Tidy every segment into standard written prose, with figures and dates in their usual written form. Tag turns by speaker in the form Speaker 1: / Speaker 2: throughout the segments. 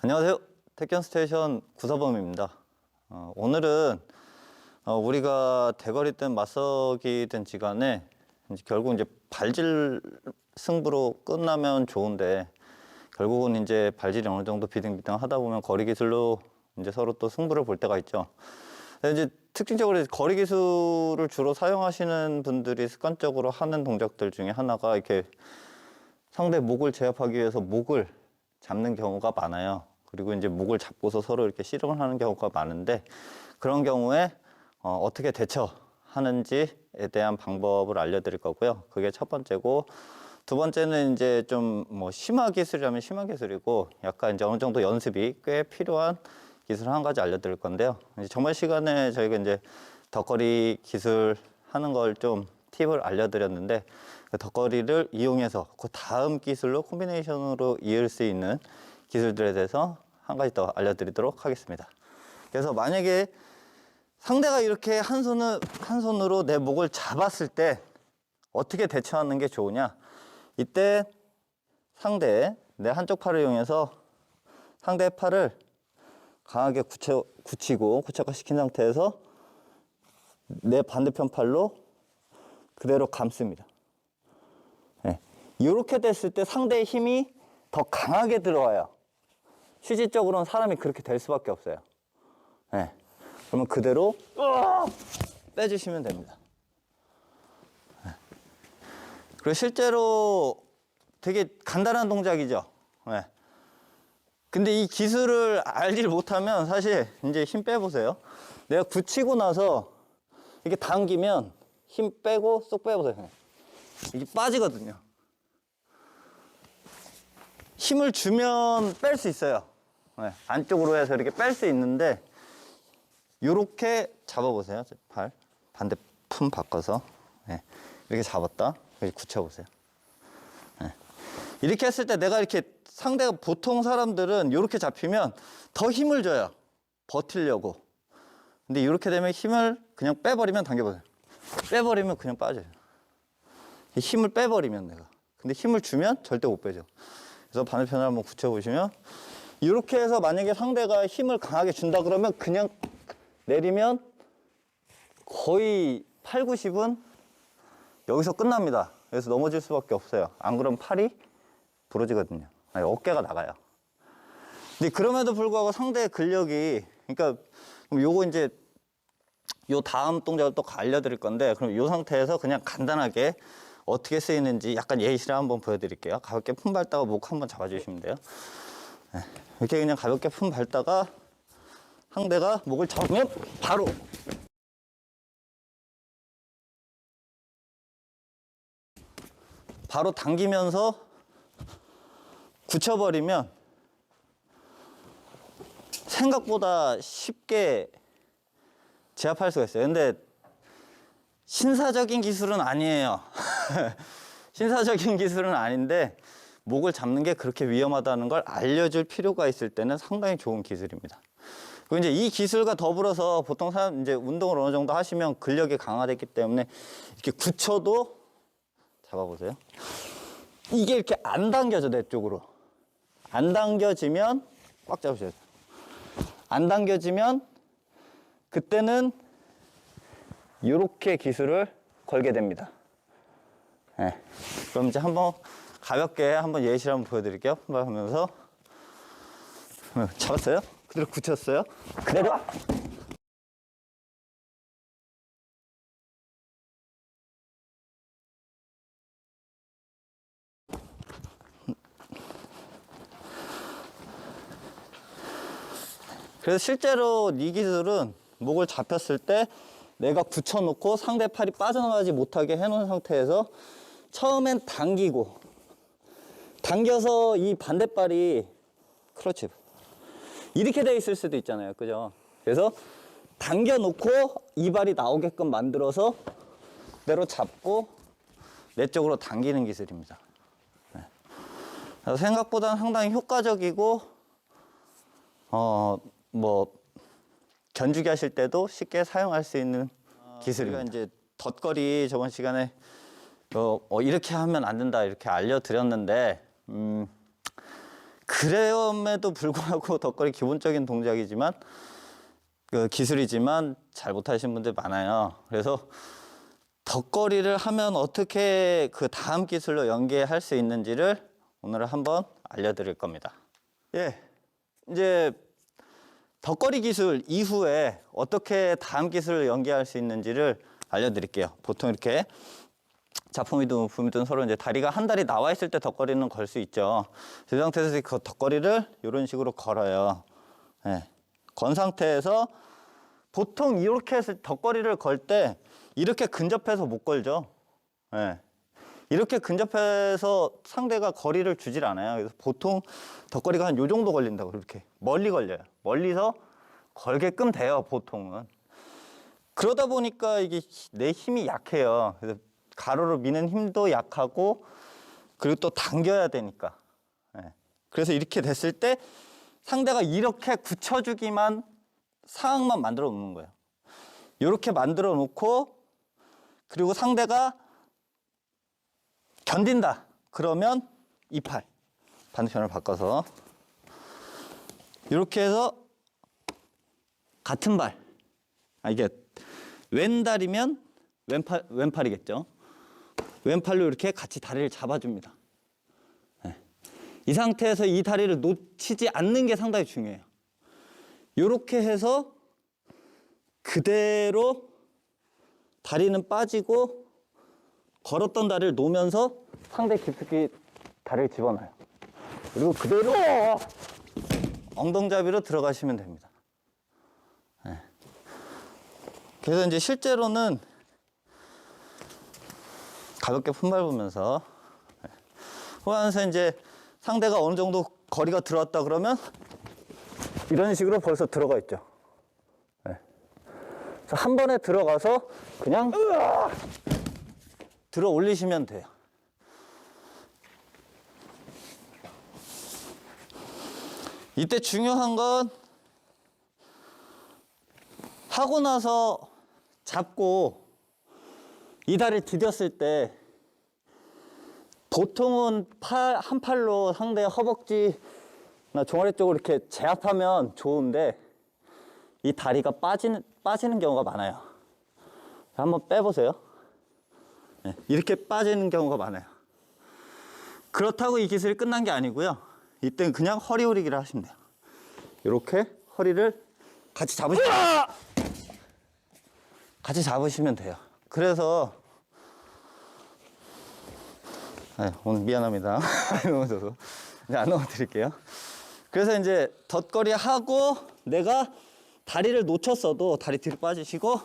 Speaker 1: 안녕하세요. 택견스테이션 구사범입니다. 오늘은 우리가 대거리든 맞서기든 지간에 결국 이제 발질 승부로 끝나면 좋은데 결국은 이제 발질이 어느 정도 비등비등 하다 보면 거리 기술로 이제 서로 또 승부를 볼 때가 있죠. 이제 특징적으로 거리 기술을 주로 사용하시는 분들이 습관적으로 하는 동작들 중에 하나가 이렇게 상대 목을 제압하기 위해서 목을 잡는 경우가 많아요. 그리고 이제 목을 잡고서 서로 이렇게 씨름을 하는 경우가 많은데 그런 경우에 어떻게 대처하는지에 대한 방법을 알려드릴 거고요. 그게 첫 번째고, 두 번째는 이제 좀 뭐 심화 기술이라면 심화 기술이고 약간 이제 어느 정도 연습이 꽤 필요한 기술 한 가지 알려드릴 건데요. 이제 정말 시간에 저희가 이제 덧거리 기술 하는 걸 좀 팁을 알려드렸는데 그 덧거리를 이용해서 그 다음 기술로 콤비네이션으로 이을 수 있는 기술들에 대해서 한 가지 더 알려드리도록 하겠습니다. 그래서 만약에 상대가 이렇게 한 손으로 내 목을 잡았을 때 어떻게 대처하는 게 좋으냐? 이때 내 한쪽 팔을 이용해서 상대의 팔을 강하게 굳히고 고착화시킨 상태에서 내 반대편 팔로 그대로 감습니다. 네. 이렇게 됐을 때 상대의 힘이 더 강하게 들어와요. 실질적으로는 사람이 그렇게 될 수밖에 없어요. 네. 그러면 그대로 빼주시면 됩니다. 네. 그리고 실제로 되게 간단한 동작이죠. 네. 근데 이 기술을 알지 못하면 사실 이제 힘 빼보세요. 내가 굳히고 나서 이렇게 당기면 힘 빼고 쏙 빼보세요. 이게 빠지거든요. 힘을 주면 뺄 수 있어요. 네, 안쪽으로 해서 이렇게 뺄 수 있는데 이렇게 잡아보세요. 팔 반대 품 바꿔서 이렇게 잡았다. 이렇게 굳혀보세요. 이렇게 했을 때 내가 이렇게 상대가 보통 사람들은 이렇게 잡히면 더 힘을 줘요. 버티려고. 근데 이렇게 되면 힘을 그냥 빼버리면 당겨보세요. 빼버리면 그냥 빠져요. 힘을 빼버리면 내가. 근데 힘을 주면 절대 못 빼죠. 그래서 반대편을 한번 굳혀보시면 이렇게 해서 만약에 상대가 힘을 강하게 준다 그러면 그냥 내리면 거의 8, 90은 여기서 끝납니다. 그래서 넘어질 수밖에 없어요. 안 그러면 팔이 부러지거든요. 아니, 어깨가 나가요. 근데 그럼에도 불구하고 상대의 근력이, 그러니까 요거 이제 요 다음 동작을 또 알려드릴 건데, 그럼 요 상태에서 그냥 간단하게 어떻게 쓰이는지 약간 예시를 한번 보여드릴게요. 가볍게 품 밟다가 목 한번 잡아주시면 돼요. 네. 이렇게 그냥 가볍게 품 밟다가 상대가 목을 잡으면 바로 당기면서 굳혀버리면 생각보다 쉽게 제압할 수가 있어요. 근데 신사적인 기술은 아니에요. 신사적인 기술은 아닌데 목을 잡는 게 그렇게 위험하다는 걸 알려줄 필요가 있을 때는 상당히 좋은 기술입니다. 그리고 이제 이 기술과 더불어서 보통 사람 이제 운동을 어느 정도 하시면 근력이 강화됐기 때문에 이렇게 굳혀도 잡아보세요. 이게 이렇게 안 당겨져, 내 쪽으로. 안 당겨지면 꽉 잡으셔야 돼요. 안 당겨지면 그때는 이렇게 기술을 걸게 됩니다. 네. 그럼 이제 한번 가볍게 한번 예시를 한번 보여드릴게요. 하면서 잡았어요? 그대로 굳혔어요? 그대로 그래서 실제로 이 기술은 목을 잡혔을 때 내가 굳혀놓고 상대 팔이 빠져나가지 못하게 해놓은 상태에서 처음엔 당겨서 이 반대발이 크러치 이렇게 돼 있을 수도 있잖아요. 그죠? 그래서 당겨놓고 이 발이 나오게끔 만들어서 그대로 잡고 내 쪽으로 당기는 기술입니다. 네. 그래서 생각보다는 상당히 효과적이고 뭐 견주기 하실 때도 쉽게 사용할 수 있는 기술입니다. 우리가 이제 덧거리 저번 시간에 이렇게 하면 안 된다 이렇게 알려드렸는데 그럼에도 불구하고 덧거리 기본적인 동작이지만 그 기술이지만 잘 못하시는 분들 많아요. 그래서 덧거리를 하면 어떻게 그 다음 기술로 연계할 수 있는지를 오늘 한번 알려드릴 겁니다. 예, 이제 덧거리 기술 이후에 어떻게 다음 기술을 연계할 수 있는지를 알려드릴게요. 보통 이렇게 자품이든 부품이든 서로 이제 다리가 한 다리 나와 있을 때 덧거리는 걸 수 있죠. 그 상태에서 그 덧거리를 이런 식으로 걸어요. 예. 건 상태에서 보통 이렇게 해서 덧거리를 걸 때 이렇게 근접해서 못 걸죠. 예. 이렇게 근접해서 상대가 거리를 주질 않아요. 그래서 보통 덧거리가 한 요 정도 걸린다고 이렇게 멀리 걸려요. 멀리서 걸게끔 돼요, 보통은. 그러다 보니까 이게 내 힘이 약해요. 그래서 가로로 미는 힘도 약하고 그리고 또 당겨야 되니까. 예. 그래서 이렇게 됐을 때 상대가 이렇게 굳혀주기만 상황만 만들어 놓는 거예요. 이렇게 만들어 놓고 그리고 상대가 견딘다. 그러면 이 팔 반대편을 바꿔서 이렇게 해서 같은 발. 이게 왼다리면 왼팔이겠죠. 왼팔로 이렇게 같이 다리를 잡아줍니다. 네. 이 상태에서 이 다리를 놓치지 않는 게 상당히 중요해요. 이렇게 해서 그대로 다리는 빠지고 걸었던 다리를 놓으면서 상대 깊숙이 다리를 집어넣어요. 그리고 그대로 엉덩잡이로 들어가시면 됩니다. 네. 그래서 이제 실제로는 가볍게 품 밟으면서 후반에서 이제 상대가 어느 정도 거리가 들어왔다 그러면 이런 식으로 벌써 들어가 있죠. 네. 그래서 한 번에 들어가서 그냥 들어 올리시면 돼요. 이때 중요한 건 하고 나서 잡고 이 다리를 디뎠을 때 보통은 한 팔로 상대의 허벅지나 종아리 쪽으로 이렇게 제압하면 좋은데 이 다리가 빠지는 경우가 많아요. 한번 빼보세요. 네, 이렇게 빠지는 경우가 많아요. 그렇다고 이 기술이 끝난 게 아니고요. 이때는 그냥 허리 오리기를 하시면 돼요. 이렇게 허리를 같이 잡으시면 돼요. 그래서 오늘 미안합니다. 넘어져서 이제 안 넘어드릴게요. 그래서 이제 덧거리 하고 내가 다리를 놓쳤어도 다리 뒤로 빠지시고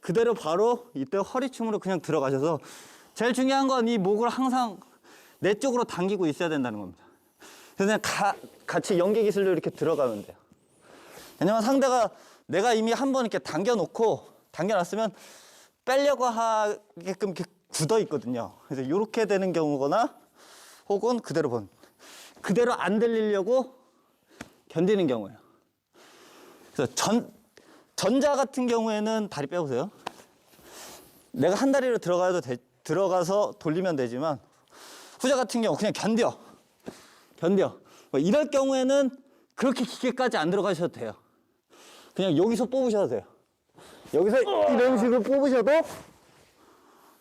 Speaker 1: 그대로 바로 이때 허리춤으로 그냥 들어가셔서 제일 중요한 건 이 목을 항상 내 쪽으로 당기고 있어야 된다는 겁니다. 그래서 그냥 같이 연계 기술로 이렇게 들어가면 돼요. 왜냐면 상대가 내가 이미 한번 이렇게 당겨놨으면 빼려고 하게끔 이렇게 굳어 있거든요. 그래서 이렇게 되는 경우거나 혹은 그대로 안 들리려고 견디는 경우예요. 그래서 전자 같은 경우에는 다리 빼보세요. 내가 한 다리로 들어가서 돌리면 되지만 후자 같은 경우 그냥 견뎌. 뭐 이럴 경우에는 그렇게 깊게까지 안 들어가셔도 돼요. 그냥 여기서 뽑으셔도 돼요. 여기서 이런 식으로 뽑으셔도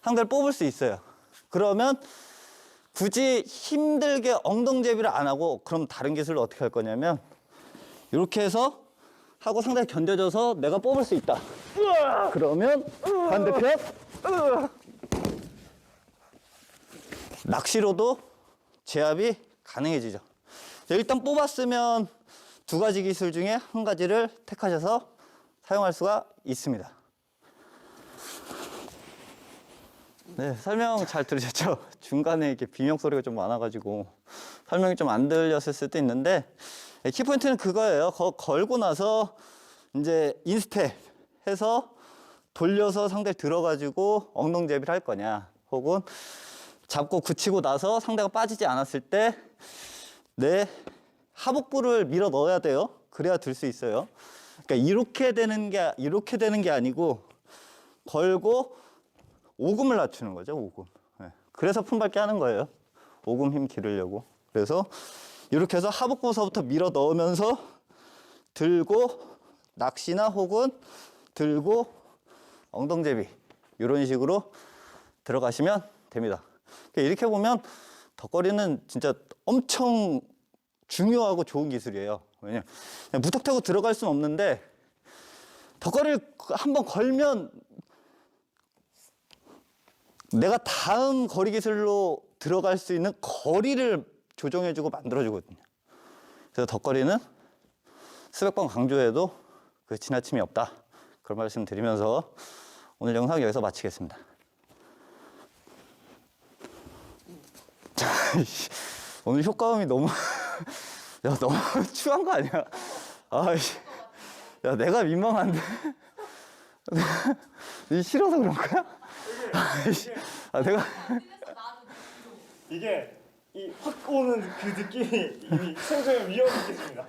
Speaker 1: 상대를 뽑을 수 있어요. 그러면 굳이 힘들게 엉덩제비를 안 하고 그럼 다른 기술로 어떻게 할 거냐면 이렇게 해서 하고 상대가 견뎌줘서 내가 뽑을 수 있다. 그러면 반대편 낚시로도 제압이 가능해지죠. 일단 뽑았으면 두 가지 기술 중에 한 가지를 택하셔서 사용할 수가 있습니다. 네, 설명 잘 들으셨죠? 중간에 이렇게 비명 소리가 좀 많아가지고 설명이 좀 안 들렸을 수도 있는데 키포인트는 그거예요. 걸고 나서 이제 인스텝 해서 돌려서 상대를 들어가지고 엉덩제비를 할 거냐, 혹은 잡고 굳히고 나서 상대가 빠지지 않았을 때 내 하복부를 밀어 넣어야 돼요. 그래야 들 수 있어요. 그러니까 이렇게 되는 게 아니고 걸고 오금을 낮추는 거죠. 오금. 네. 그래서 품밟기 하는 거예요. 오금 힘 기르려고. 그래서 이렇게 해서 하복부서부터 밀어 넣으면서 들고 낚시나 혹은 들고 엉덩제비 이런 식으로 들어가시면 됩니다. 이렇게 보면 덕거리는 진짜 엄청 중요하고 좋은 기술이에요. 왜냐면 무턱대고 들어갈 수는 없는데 덕거리를 한번 걸면 내가 다음 거리 기술로 들어갈 수 있는 거리를 조정해주고 만들어주거든요. 그래서 덕거리는 수백 번 강조해도 그 지나침이 없다. 그런 말씀 드리면서 오늘 영상 여기서 마치겠습니다. 자, 오늘 효과음이 너무 야, 너무 추한 거 아니야? 아이씨, 야, 내가 민망한데. 이 싫어서 그런 거야? 아이씨, 아, 내가
Speaker 2: 이게 이 확 오는 그 느낌이 이미 생존의 위험이 있겠습니다.